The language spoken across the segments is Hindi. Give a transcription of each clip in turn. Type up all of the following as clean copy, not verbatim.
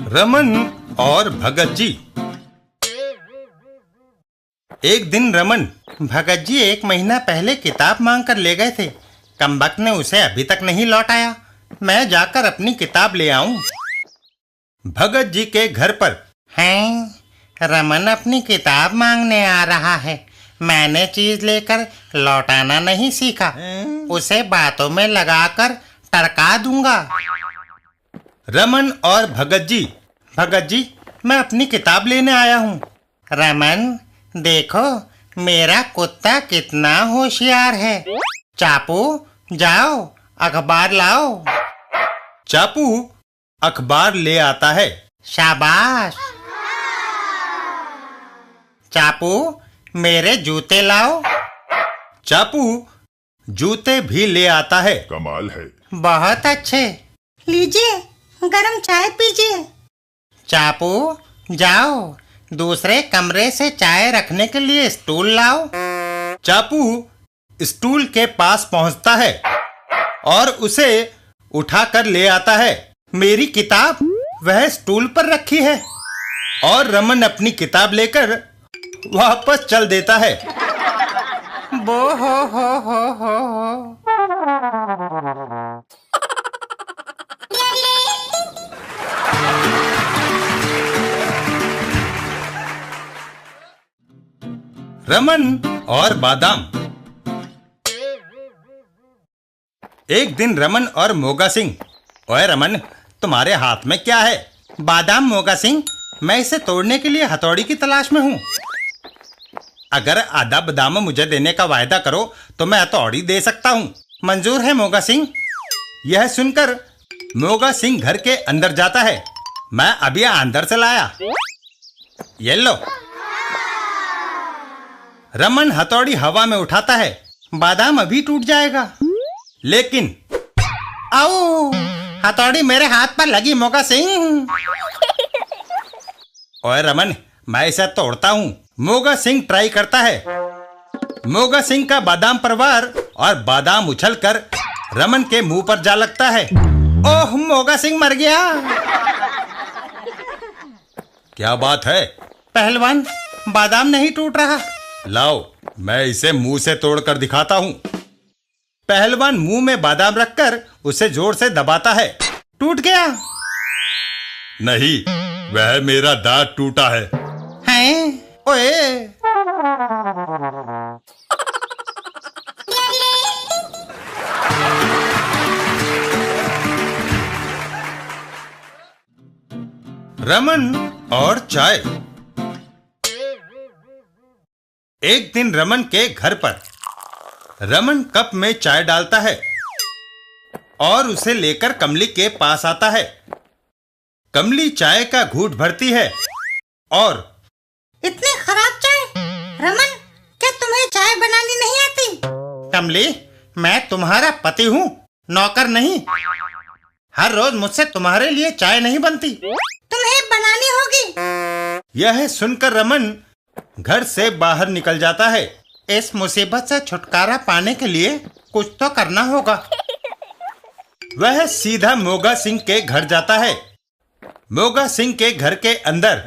रमन और भगत जी। एक दिन रमन भगत जी 1 महीना पहले किताब मांग कर ले गए थे। कमबख्त ने उसे अभी तक नहीं लौटाया। मैं जाकर अपनी किताब ले आऊं। भगत जी के घर पर। हैं, रमन अपनी किताब मांगने आ रहा है। मैंने चीज लेकर लौटाना नहीं सीखा। उसे बातों में लगाकर टरका दूंगा। रमन और भगत जी, मैं अपनी किताब लेने आया हूँ। रमन, देखो मेरा कुत्ता कितना होशियार है। चापू, जाओ अखबार लाओ। चापू अखबार ले आता है। शाबाश। चापू, मेरे जूते लाओ। चापू जूते भी ले आता है। कमाल है। बहुत अच्छे। लीजिए, गरम चाय पीजिए। चापू, जाओ दूसरे कमरे से चाय रखने के लिए स्टूल लाओ। चापू स्टूल के पास पहुंचता है और उसे उठाकर ले आता है। मेरी किताब वह स्टूल पर रखी है और रमन अपनी किताब लेकर वापस चल देता है। बो हो। रमन और बादाम। एक दिन रमन और मोगा सिंह। ओए रमन, तुम्हारे हाथ में क्या है? बादाम। मोगा सिंह, मैं इसे तोड़ने के लिए हथौड़ी की तलाश में हूँ। अगर आधा बादाम मुझे देने का वायदा करो तो मैं हथौड़ी दे सकता हूँ। मंजूर है मोगा सिंह। यह सुनकर मोगा सिंह घर के अंदर जाता है। मैं अभी अंदर से लाया। ये लो। रमन हथौड़ी हवा में उठाता है। बादाम अभी टूट जाएगा, लेकिन आओ, हथौड़ी मेरे हाथ पर लगी। मोगा सिंह। ओए रमन, मैं इसे तोड़ता हूँ। मोगा सिंह ट्राई करता है। मोगा सिंह का बादाम परवार और बादाम उछलकर रमन के मुंह पर जा लगता है। ओह, मोगा सिंह मर गया। क्या बात है? पहलवान, बादाम नहीं टूट रहा। लाओ, मैं इसे मुंह से तोड़कर दिखाता हूँ। पहलवान मुंह में बादाम रखकर उसे जोर से दबाता है। टूट गया। नहीं, वह मेरा दांत टूटा है। हैं? ओए! रमन और चाय। एक दिन रमन के घर पर। रमन कप में चाय डालता है और उसे लेकर कमली के पास आता है। कमली चाय का घूंट भरती है और इतनी खराब चाय। रमन, क्या तुम्हें चाय बनानी नहीं आती? कमली, मैं तुम्हारा पति हूँ, नौकर नहीं। हर रोज मुझसे तुम्हारे लिए चाय नहीं बनती। तुम्हें बनानी होगी। यह सुनकर रमन घर से बाहर निकल जाता है। इस मुसीबत से छुटकारा पाने के लिए कुछ तो करना होगा। वह सीधा मोगा सिंह के घर जाता है। मोगा सिंह के घर के अंदर।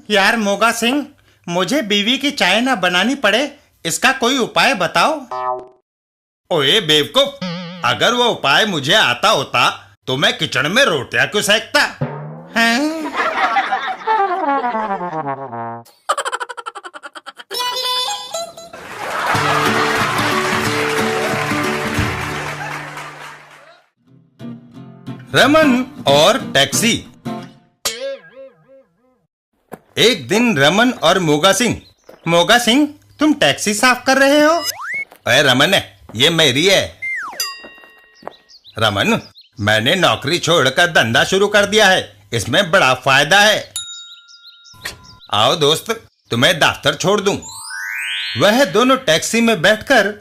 यार मोगा सिंह, मुझे बीवी की चाय ना बनानी पड़े, इसका कोई उपाय बताओ। ओए बेवकूफ, अगर वो उपाय मुझे आता होता तो मैं किचन में रोटियां क्यों सेकता? हैं? रमन और टैक्सी। एक दिन रमन और मोगा सिंह, तुम टैक्सी साफ कर रहे हो? अरे रमन, ये मेरी है। रमन, मैंने नौकरी छोड़कर धंधा शुरू कर दिया है, इसमें बड़ा फायदा है। आओ दोस्त, तुम्हें दफ्तर छोड़ दूं। वह दोनों टैक्सी में बैठकर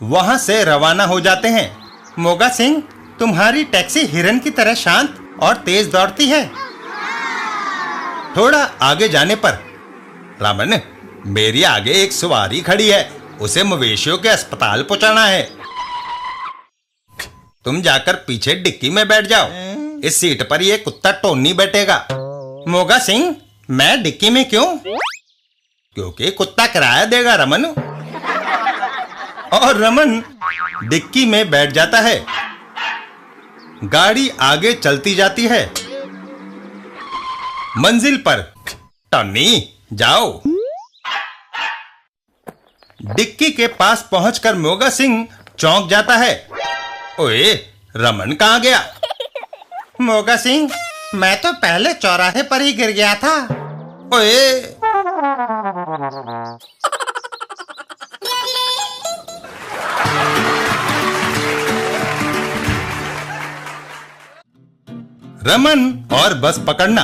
वहां से रवाना हो जाते हैं। मोगा सिंह, तुम्हारी टैक्सी हिरन की तरह शांत और तेज दौड़ती है। थोड़ा आगे जाने पर, रमन, मेरी आगे एक सवारी खड़ी है, उसे मवेशियों के अस्पताल पहुंचाना है। तुम जाकर पीछे डिक्की में बैठ जाओ। इस सीट पर ये कुत्ता टोनी बैठेगा। मोगा सिंह, मैं डिक्की में क्यों? क्योंकि कुत्ता किराया देगा रमन। और रमन डिक्की में बैठ जाता है। गाड़ी आगे चलती जाती है। मंजिल पर। टॉमी जाओ। डिक्की के पास पहुंचकर मोगा सिंह चौंक जाता है। ओए, रमन कहाँ गया? मोगा सिंह, मैं तो पहले चौराहे पर ही गिर गया था। ओए। रमन और बस पकड़ना।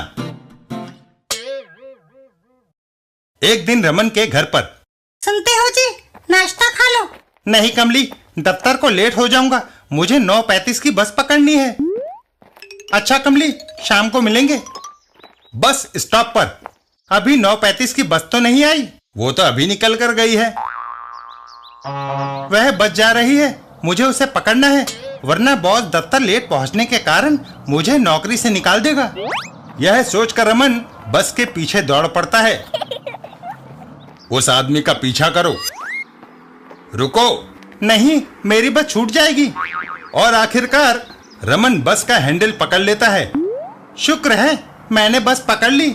एक दिन रमन के घर पर। सुनते हो जी, नाश्ता खा लो। नहीं कमली, दफ्तर को लेट हो जाऊंगा, मुझे 9:35 की बस पकड़नी है। अच्छा कमली, शाम को मिलेंगे। बस स्टॉप पर। अभी 9:35 की बस तो नहीं आई, वो तो अभी निकल कर गई है। वह बस जा रही है, मुझे उसे पकड़ना है, वरना बॉस दफ्तर लेट पहुंचने के कारण मुझे नौकरी से निकाल देगा। यह सोचकर रमन बस के पीछे दौड़ पड़ता है। उस आदमी का पीछा करो। रुको। नहीं, मेरी बस छूट जाएगी। और आखिरकार रमन बस का हैंडल पकड़ लेता है। शुक्र है मैंने बस पकड़ ली।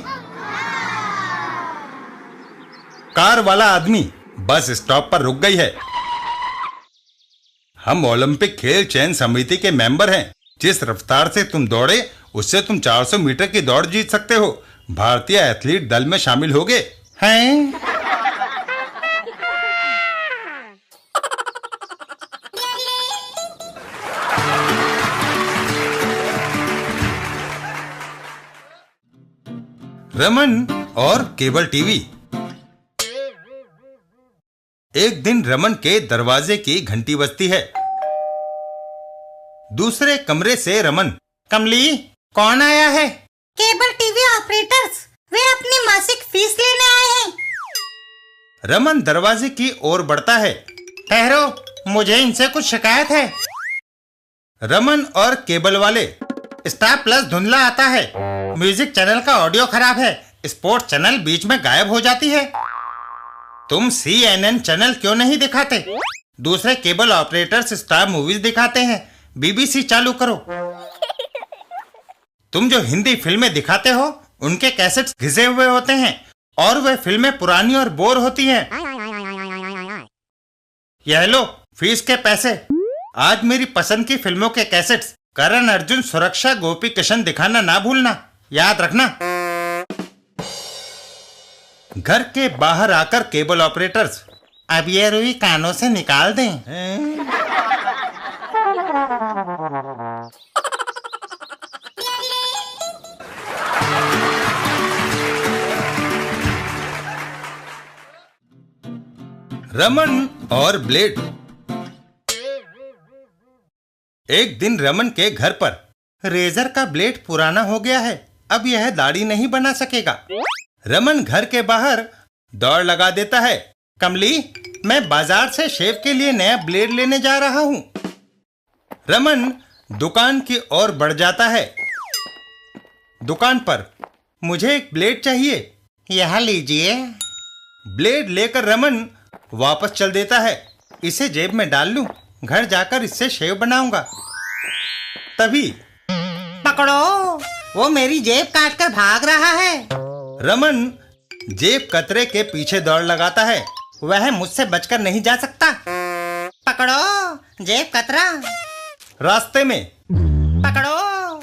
कार वाला आदमी। बस स्टॉप पर रुक गई है। हम ओलंपिक खेल चयन समिति के मेंबर हैं। जिस रफ्तार से तुम दौड़े, उससे तुम 400 मीटर की दौड़ जीत सकते हो। भारतीय एथलीट दल में शामिल होगे हैं? रमन और केबल टीवी। एक दिन रमन के दरवाजे की घंटी बजती है। दूसरे कमरे से रमन। कमली, कौन आया है? केबल टीवी ऑपरेटर्स, वे अपनी मासिक फीस लेने आए हैं। रमन दरवाजे की ओर बढ़ता है। ठहरो, मुझे इनसे कुछ शिकायत है। रमन और केबल वाले। स्टार प्लस धुंधला आता है। म्यूजिक चैनल का ऑडियो खराब है। स्पोर्ट्स चैनल बीच में गायब हो जाती है। तुम CNN चैनल क्यों नहीं दिखाते? दूसरे केबल ऑपरेटर्स स्टार मूवीज दिखाते हैं। BBC चालू करो। तुम जो हिंदी फिल्में दिखाते हो, उनके कैसेट्स घिसे हुए होते हैं और वे फिल्में पुरानी और बोर होती हैं। यह लो फीस के पैसे। आज मेरी पसंद की फिल्मों के कैसेट्स, करण अर्जुन, सुरक्षा, गोपी किशन दिखाना ना भूलना, याद रखना। घर के बाहर आकर केबल ऑपरेटर्स। अब ये रुई कानों से निकाल दें। रमन और ब्लेड। एक दिन रमन के घर पर। रेजर का ब्लेड पुराना हो गया है, अब यह दाढ़ी नहीं बना सकेगा। रमन घर के बाहर दौड़ लगा देता है। कमली, मैं बाजार से शेव के लिए नया ब्लेड लेने जा रहा हूं। रमन दुकान की ओर बढ़ जाता है। दुकान पर। मुझे एक ब्लेड चाहिए। यह लीजिए। ब्लेड लेकर रमन वापस चल देता है। इसे जेब में डाल लूं, घर जाकर इससे शेव बनाऊंगा। तभी पकड़ो, वो मेरी जेब काट कर भाग रहा है। रमन जेब कतरे के पीछे दौड़ लगाता है। वह मुझसे बचकर नहीं जा सकता। पकड़ो, जेब कतरा। रास्ते में। पकड़ो।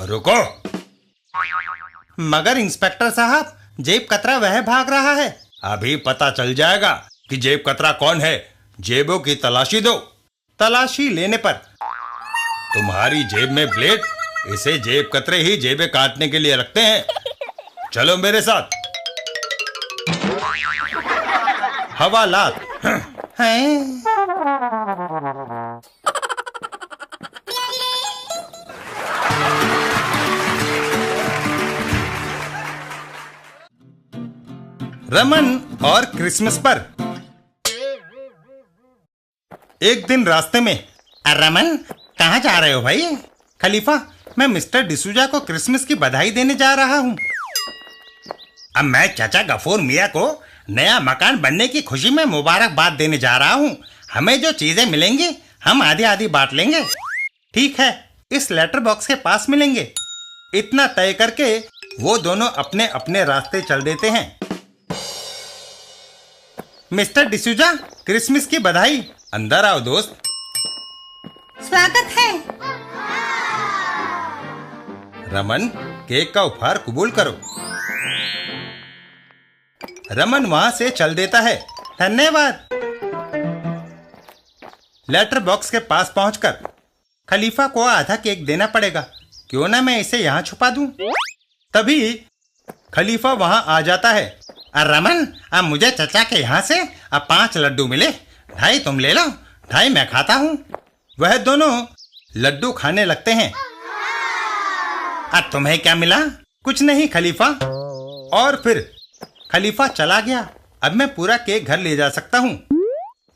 रुको। मगर इंस्पेक्टर साहब, जेब कतरा वह भाग रहा है। अभी पता चल जाएगा कि जेब कतरा कौन है। जेबों की तलाशी दो। तलाशी लेने पर। तुम्हारी जेब में ब्लेड, इसे जेब कतरे ही जेबें काटने के लिए रखते हैं। चलो मेरे साथ। हवालात हैं। रमन और क्रिसमस पर। एक दिन रास्ते में। रमन, कहाँ जा रहे हो भाई? खलीफा, मैं मिस्टर डिसूजा को क्रिसमस की बधाई देने जा रहा हूँ। अब मैं चाचा गफूर मियाँ को नया मकान बनने की खुशी में मुबारकबाद देने जा रहा हूँ। हमें जो चीजें मिलेंगी हम आधी आधी बांट लेंगे। ठीक है, इस लेटर बॉक्स के पास मिलेंगे। इतना तय करके वो दोनों अपने अपने रास्ते चल देते हैं। मिस्टर डिसूजा, क्रिसमस की बधाई। अंदर आओ दोस्त। स्वागत है। रमन, केक का उपहार कबूल करो। रमन वहां से चल देता है। धन्यवाद। लेटर बॉक्स के पास पहुंचकर खलीफा को आधा केक देना पड़ेगा। क्यों ना मैं इसे यहाँ छुपा दूं। तभी खलीफा वहां आ जाता है। रमन, अब मुझे चचा के यहाँ से अब 5 लड्डू मिले। 2.5 तुम ले लो, 2.5 मैं खाता हूँ। वह दोनों लड्डू खाने लगते हैं। अब तुम्हें क्या मिला? कुछ नहीं खलीफा। और फिर खलीफा चला गया। अब मैं पूरा केक घर ले जा सकता हूँ।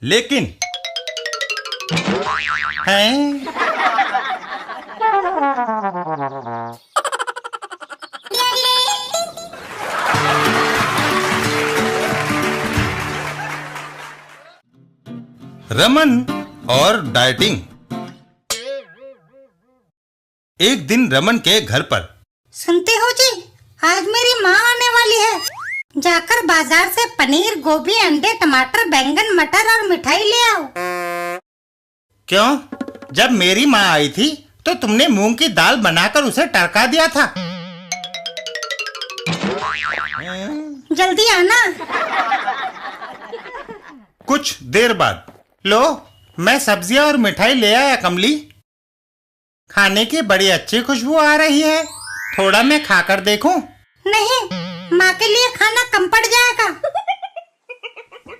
लेकिन हैं? रमन और डाइटिंग। एक दिन रमन के घर पर। सुनते हो जी, आज मेरी माँ आने वाली है। जाकर बाजार से पनीर, गोभी, अंडे, टमाटर, बैंगन, मटर और मिठाई ले आओ। क्यों? जब मेरी माँ आई थी तो तुमने मूंग की दाल बनाकर उसे टरका दिया था। जल्दी आना। कुछ देर बाद। लो, मैं सब्जियां और मिठाई ले आया कमली। खाने की बड़ी अच्छी खुशबू आ रही है। थोड़ा मैं खाकर देखूं? नहीं, माँ के लिए खाना कम पड़ जाएगा।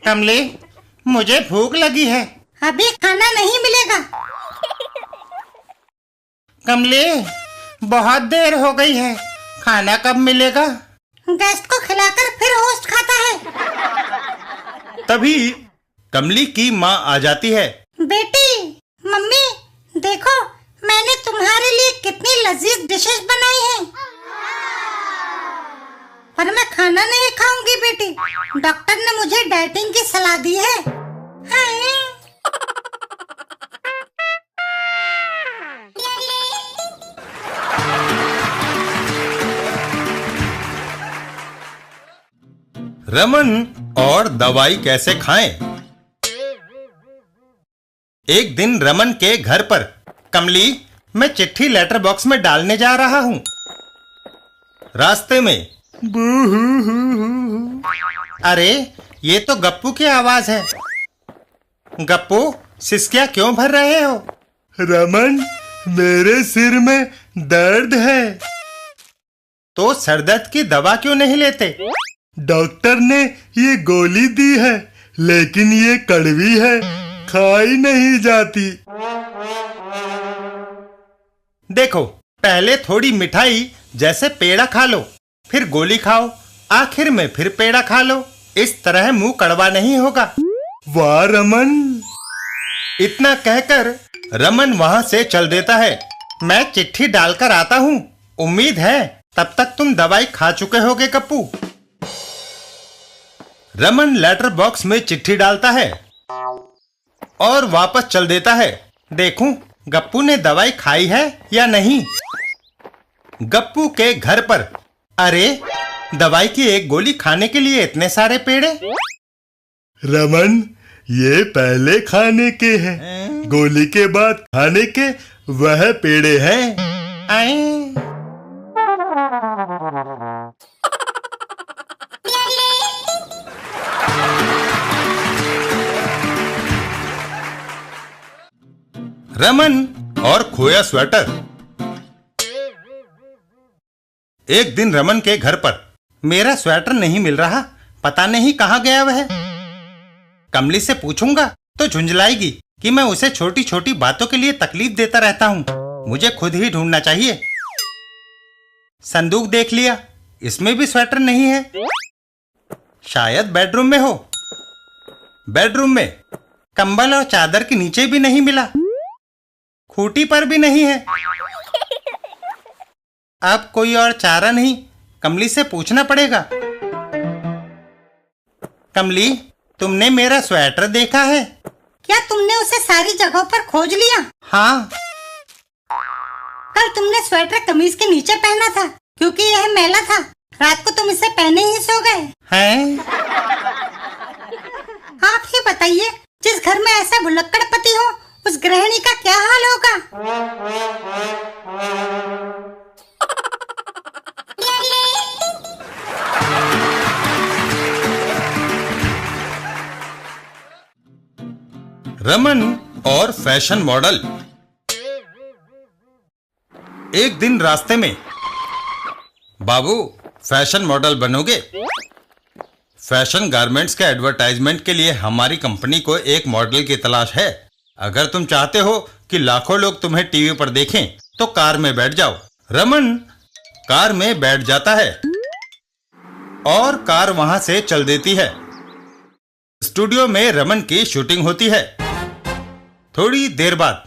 कमली, मुझे भूख लगी है। अभी खाना नहीं मिलेगा। कमली, बहुत देर हो गई है। खाना कब मिलेगा? गेस्ट को खिलाकर फिर होस्ट खाता है। तभी कमली की माँ आ जाती है। बेटी, मम्मी, देखो मैंने तुम्हारे लिए कितनी लजीज डिशेस बनाई हैं। पर मैं खाना नहीं खाऊंगी बेटी। डॉक्टर ने मुझे डाइटिंग की सलाह दी है। रमन और दवाई कैसे खाएं? एक दिन रमन के घर पर। कमली, मैं चिट्ठी लेटर बॉक्स में डालने जा रहा हूं। रास्ते में अरे, ये तो गप्पू की आवाज है। गप्पू, सिसकियां क्यों भर रहे हो? रमन, मेरे सिर में दर्द है। तो सरदर्द की दवा क्यों नहीं लेते? डॉक्टर ने ये गोली दी है, लेकिन ये कड़वी है, खाई नहीं जाती। देखो, पहले थोड़ी मिठाई जैसे पेड़ा खा लो, फिर गोली खाओ, आखिर में फिर पेड़ा खा लो। इस तरह मुंह कड़वा नहीं होगा। वाह रमन। इतना कहकर रमन वहां से चल देता है। मैं चिट्ठी डालकर आता हूँ। उम्मीद है तब तक तुम दवाई खा चुके होगे गप्पू। रमन लेटर बॉक्स में चिट्ठी डालता है और वापस चल देता है। देखूं गप्पू ने दवाई खाई है या नहीं। गप्पू के घर पर। अरे, दवाई की एक गोली खाने के लिए इतने सारे पेड़े। रमन, ये पहले खाने के हैं, गोली के बाद खाने के वह पेड़े हैं। आए। रमन और खोया स्वेटर। एक दिन रमन के घर पर। मेरा स्वेटर नहीं मिल रहा, पता नहीं कहाँ गया वह। कमली से पूछूंगा तो झुंझलाएगी कि मैं उसे छोटी छोटी बातों के लिए तकलीफ देता रहता हूँ। मुझे खुद ही ढूंढना चाहिए। संदूक देख लिया, इसमें भी स्वेटर नहीं है। शायद बेडरूम में हो। बेडरूम में कंबल और चादर के नीचे भी नहीं मिला। खूंटी पर भी नहीं है। अब कोई और चारा नहीं, कमली से पूछना पड़ेगा। कमली, तुमने मेरा स्वेटर देखा है? क्या तुमने उसे सारी जगहों पर खोज लिया? हाँ। कल तुमने स्वेटर कमीज के नीचे पहना था क्योंकि यह मैला था। रात को तुम इसे पहने ही सो गए हैं? आप ही बताइए, जिस घर में ऐसा भुलक्कड़ पति हो उस गृहिणी का क्या हाल होगा? रमन और फैशन मॉडल। एक दिन रास्ते में, बाबू फैशन मॉडल बनोगे? फैशन गारमेंट्स के एडवर्टाइजमेंट के लिए हमारी कंपनी को एक मॉडल की तलाश है। अगर तुम चाहते हो कि लाखों लोग तुम्हें टीवी पर देखें तो कार में बैठ जाओ। रमन कार में बैठ जाता है और कार वहां से चल देती है। स्टूडियो में रमन की शूटिंग होती है। थोड़ी देर बाद,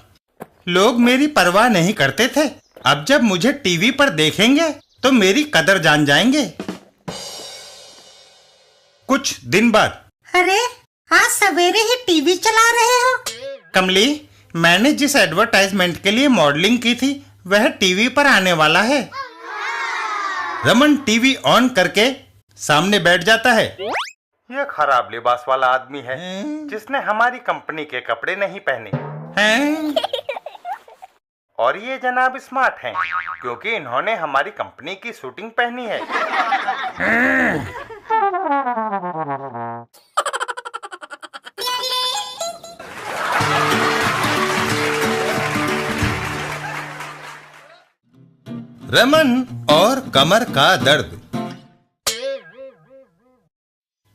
लोग मेरी परवाह नहीं करते थे, अब जब मुझे टीवी पर देखेंगे तो मेरी कदर जान जाएंगे। कुछ दिन बाद, अरे आज सवेरे ही टीवी चला रहे हो? कमली, मैंने जिस एडवर्टाइजमेंट के लिए मॉडलिंग की थी वह टीवी पर आने वाला है। रमन टीवी ऑन करके सामने बैठ जाता है। यह खराब लिबास वाला आदमी है जिसने हमारी कंपनी के कपड़े नहीं पहने हैं। और ये जनाब स्मार्ट हैं क्योंकि इन्होंने हमारी कंपनी की शूटिंग पहनी है। रमन और कमर का दर्द।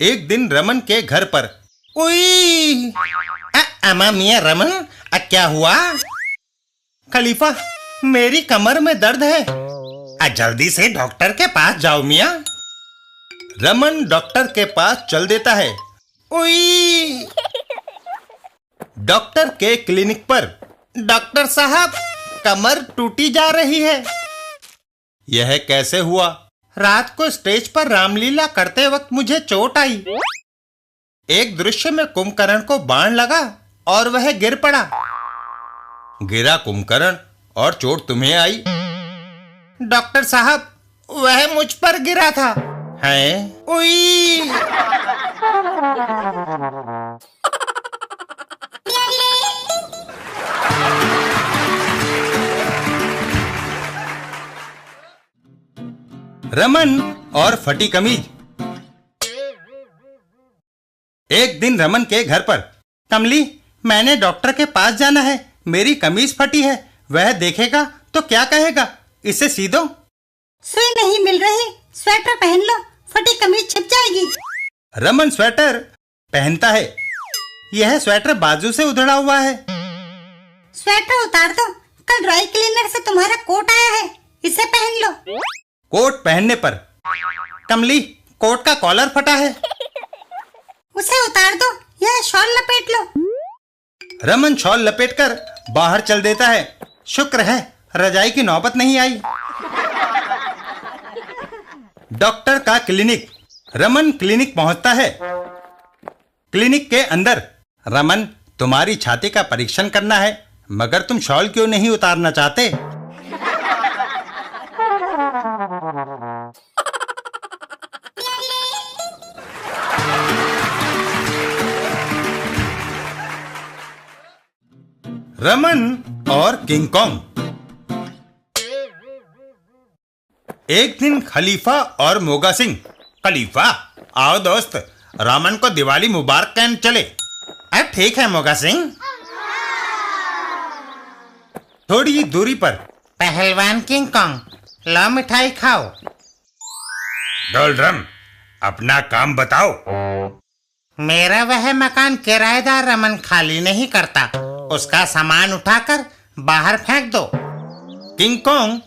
एक दिन रमन के घर पर, उई! अमा मियां रमन, क्या हुआ? खलीफा, मेरी कमर में दर्द है। जल्दी से डॉक्टर के पास जाओ मियां। रमन डॉक्टर के पास चल देता है। उई! डॉक्टर के क्लिनिक पर, डॉक्टर साहब, कमर टूटी जा रही है। यह कैसे हुआ? रात को स्टेज पर रामलीला करते वक्त मुझे चोट आई। एक दृश्य में कुंभकर्ण को बाण लगा और वह गिर पड़ा। गिरा कुंभकर्ण और चोट तुम्हें आई। डॉक्टर साहब, वह मुझ पर गिरा था। हैं? उई! रमन और फटी कमीज। एक दिन रमन के घर पर, कमली, मैंने डॉक्टर के पास जाना है, मेरी कमीज फटी है, वह देखेगा तो क्या कहेगा? इसे सी दो। सुई नहीं मिल रही, स्वेटर पहन लो, फटी कमीज छिप जाएगी। रमन स्वेटर पहनता है। यह स्वेटर बाजू से उधड़ा हुआ है। स्वेटर उतार दो, कल ड्राई क्लीनर से तुम्हारा कोट आया है, इसे पहन लो। कोट पहनने पर, कमली, कोट का कॉलर फटा है। उसे उतार दो, यह शॉल लपेट लो। रमन शॉल लपेटकर बाहर चल देता है। शुक्र है रजाई की नौबत नहीं आई। डॉक्टर का क्लिनिक। रमन क्लिनिक पहुंचता है। क्लिनिक के अंदर, रमन, तुम्हारी छाती का परीक्षण करना है, मगर तुम शॉल क्यों नहीं उतारना चाहते? रमन और किंग कॉन्ग। एक दिन खलीफा और मोगा सिंह। खलीफा, आओ दोस्त, रमन को दिवाली मुबारक कहने चले। ठीक है मोगा सिंह। थोड़ी दूरी पर, पहलवान किंग कॉन्ग, लो मिठाई खाओ। डोलड्रम, अपना काम बताओ। मेरा वह मकान किराएदार रमन खाली नहीं करता, उसका सामान उठाकर बाहर फेंक दो। किंग कॉन्ग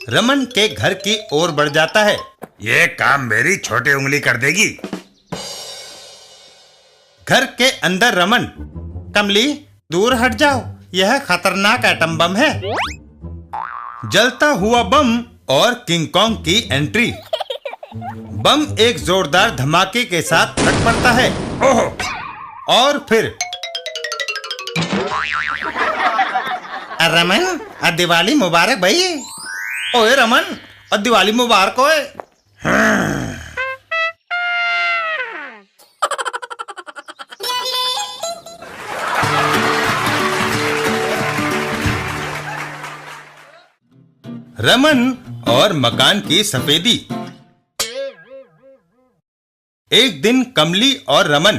रमन के घर की ओर बढ़ जाता है। ये काम मेरी छोटी उंगली कर देगी। घर के अंदर रमन, कमली, दूर हट जाओ, यह खतरनाक एटम बम है। जलता हुआ बम और किंग कॉन्ग की एंट्री। बम एक जोरदार धमाके के साथ फट पड़ता है। ओह! और फिर रमन, दिवाली मुबारक भाई। ओए रमन, दिवाली मुबारक ओए। रमन और मकान की सफेदी। एक दिन कमली और रमन।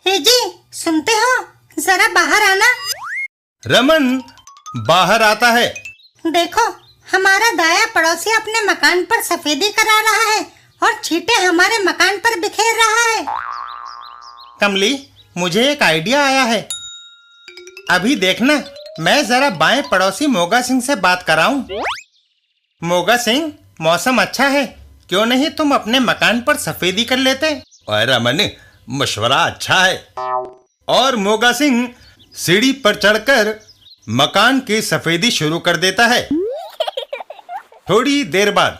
हे जी, सुनते हो? जरा बाहर आना। रमन बाहर आता है। देखो, हमारा दाया पड़ोसी अपने मकान पर सफेदी करा रहा है और छींटे हमारे मकान पर बिखेर रहा है। कमली, मुझे एक आइडिया आया है। अभी देखना, मैं जरा बाएं पड़ोसी मोगा सिंह से बात कराऊं। मोगा सिंह, मौसम अच्छा है, क्यों नहीं तुम अपने मकान पर सफेदी कर लेते? और रमन, मशवरा अच्छा है। और मोगा सिंह सीढ़ी पर चढ़कर मकान की सफेदी शुरू कर देता है। थोड़ी देर बाद,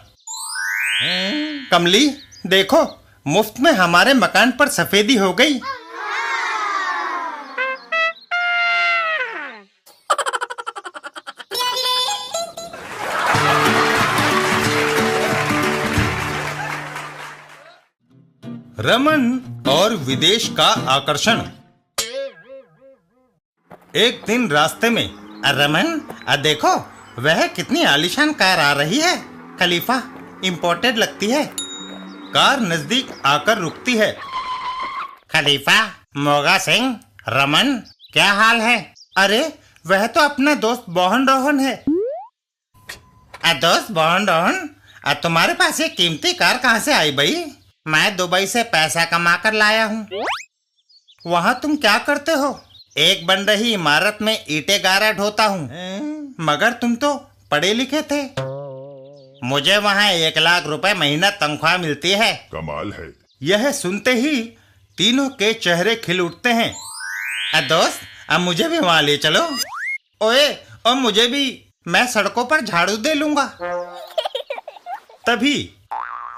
कमली देखो, मुफ्त में हमारे मकान पर सफेदी हो गई। रमन और विदेश का आकर्षण। एक दिन रास्ते में, रमन, देखो, वह कितनी आलीशान कार आ रही है। खलीफा, इंपोर्टेड लगती है। कार नजदीक आकर रुकती है। खलीफा, मोगा सिंह, रमन, क्या हाल है? अरे, वह तो अपना दोस्त बोहन रोहन है। दोस्त बोहन रोहन, तुम्हारे पास ये कीमती कार कहाँ से आई भाई? मैं दुबई से पैसा कमा कर लाया हूँ। वहाँ तुम क्या करते हो? एक बन रही इमारत में ईंटें गारा ढोता हूँ। मगर तुम तो पढ़े लिखे थे। मुझे वहाँ 1 लाख रुपए महीना तनख्वाह मिलती है। कमाल है। यह सुनते ही तीनों के चेहरे खिल उठते हैं। दोस्त, अब मुझे भी वहाँ ले चलो। ओए, और मुझे भी, मैं सड़कों पर झाड़ू दे लूंगा। तभी,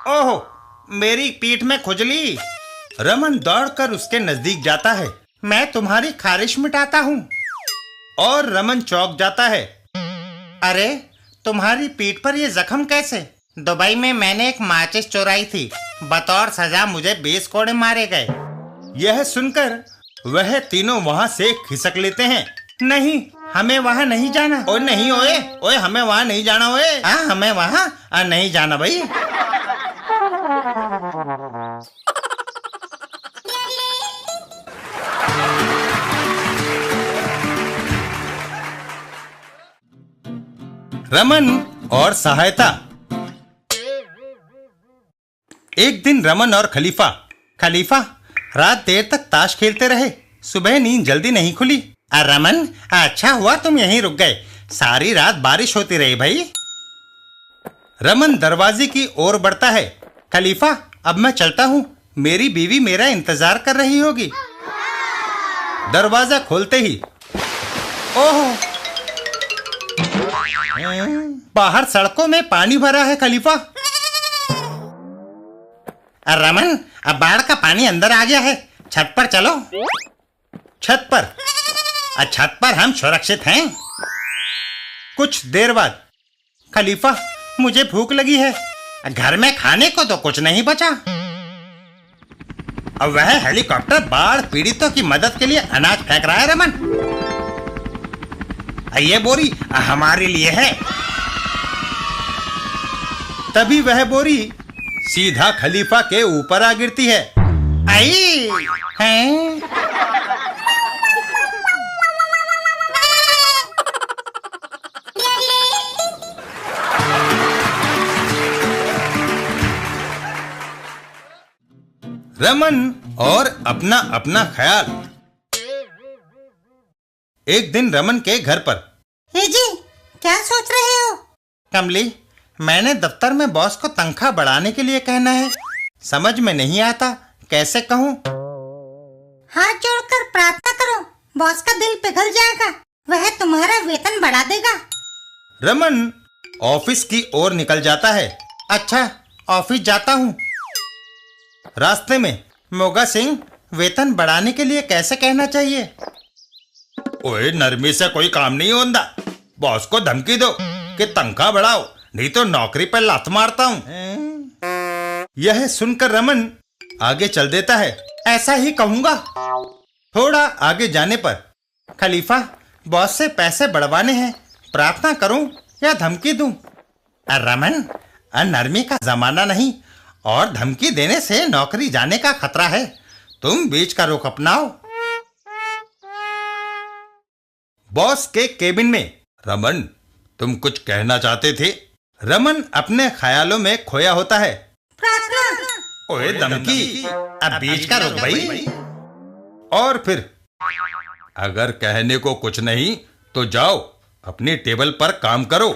ओहो, मेरी पीठ में खुजली। रमन दौड़कर उसके नजदीक जाता है। मैं तुम्हारी खारिश मिटाता हूँ। और रमन चौंक जाता है। अरे, तुम्हारी पीठ पर ये जख्म कैसे? दुबई में मैंने एक माचिस चुराई थी। बतौर सजा मुझे 20 कोड़े मारे गए। यह सुनकर वह तीनों वहाँ से खिसक लेते हैं। नहीं, हमें वहाँ नहीं जाना। ओए नहीं, ओए ओए, हमें वहाँ नहीं जाना। ओए, हमें वहाँ नहीं जाना भाई। रमन और सहायता। एक दिन रमन और खलीफा। खलीफा, रात देर तक ताश खेलते रहे, सुबह नींद जल्दी नहीं खुली। रमन, अच्छा हुआ तुम यहीं रुक गए, सारी रात बारिश होती रही भाई। रमन दरवाजे की ओर बढ़ता है। खलीफा, अब मैं चलता हूँ, मेरी बीवी मेरा इंतजार कर रही होगी। दरवाजा खोलते ही, ओह, बाहर सड़कों में पानी भरा है। खलीफा, रमन, अब बाढ़ का पानी अंदर आ गया है, छत पर चलो। छत पर? छत पर हम सुरक्षित हैं। कुछ देर बाद, खलीफा, मुझे भूख लगी है, घर में खाने को तो कुछ नहीं बचा। अब वह हेलीकॉप्टर बाढ़ पीड़ितों की मदद के लिए अनाज फेंक रहा है। रमन, ये बोरी हमारे लिए है। तभी वह बोरी सीधा खलीफा के ऊपर आ गिरती है। आई हैं? रमन और अपना अपना ख्याल। एक दिन रमन के घर पर। हे जी, क्या सोच रहे हो? कमली, मैंने दफ्तर में बॉस को तनख्वाह बढ़ाने के लिए कहना है, समझ में नहीं आता कैसे कहूँ। हाथ जोड़कर प्रार्थना करो, बॉस का दिल पिघल जाएगा, वह तुम्हारा वेतन बढ़ा देगा। रमन ऑफिस की ओर निकल जाता है। अच्छा, ऑफिस जाता हूँ। रास्ते में मोगा सिंह वेतन बढ़ाने के लिए कैसे कहना चाहिए? ओए, नरमी से कोई काम नहीं होता। बॉस को धमकी दो कि तनख्वाह बढ़ाओ, नहीं तो नौकरी पर लात मारता हूं। यह सुनकर रमन आगे चल देता है। ऐसा ही कहूंगा। थोड़ा आगे जाने पर, खलीफा, बॉस से पैसे बढ़वाने हैं, प्रार्थना करूं या धमकी दूं? रमन, नरमी का जमाना नहीं और धमकी देने से नौकरी जाने का खतरा है। तुम बीच का रुख अपनाओ। बॉस के केबिन में, रमन, तुम कुछ कहना चाहते थे? रमन अपने ख्यालों में खोया होता है। ओए धमकी, अब बीच का रुख भाई। और फिर, अगर कहने को कुछ नहीं तो जाओ अपनी टेबल पर काम करो।